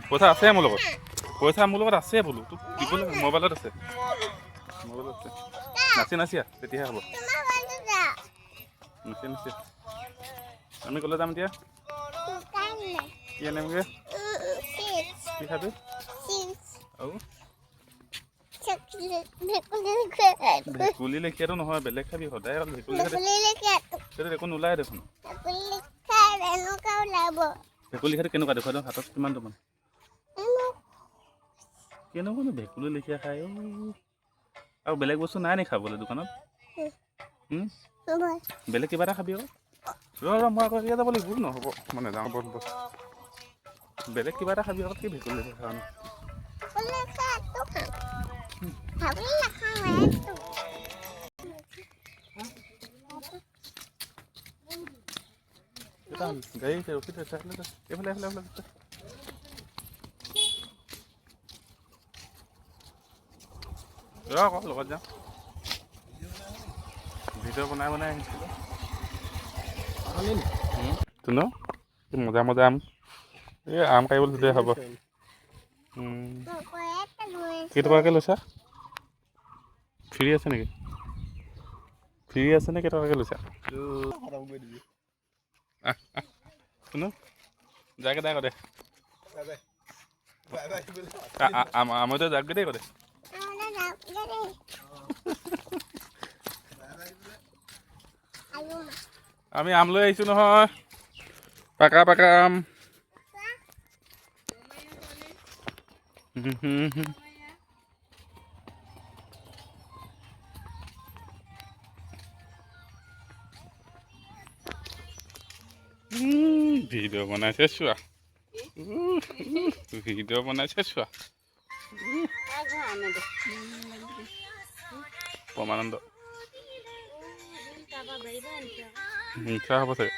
পইচা আছে মোৰ লগত পইচা মোৰ লগত আছে বোলো তোক দিবলৈ মোবাইলত আছে নাচিয়া তেতিয়াহে হ'ব নাচিয়া আমি ক'লৈ যাম এতিয়া কি আনিমগৈ কি খাবি আৰু ভেকুলী লেখীয়াটো নহয় বেলেগ খাবি সদায় সেইটো একো নোলায় দেখোন ভেকুলী খাটো কেনেকুৱা দেখুৱাই দিওঁ হাতত কিমান তোমাৰ কেনেকুৱানো ভেকুলী লেখীয়া খাই আৰু বেলেগ বস্তু নাই নি খাবলৈ দোকানত বেলেগ কিবা এটা খাবি আকৌ ৰ মই আকৌ এতিয়া যাব লাগিব নহ'ব মানে যাওঁ বল বেলেগ কিবা এটা খাবি আকৌ কি ভেকুলী লেখীয়া খাওঁ গাড়ী ৰখি থৈছে এইফালে ৰ আকৌ লগত যাওঁ ভিডিঅ' বনাই আহিছিলোঁ ন মজা আম এই আম পাৰিবলৈ তেতিয়া হ'ব কেইটকাকৈ লৈছা ফ্ৰী আছে নেকি কেইটকাকৈ লৈছা শুনো যাকে দে দে আমতো যাকে দেই দে আমি আম লৈ আহিছোঁ নহয় পাকা আম ভিডিঅ' বনাইছে চোৱা প্ৰমানন্দ মিঠা হ'ব চাগে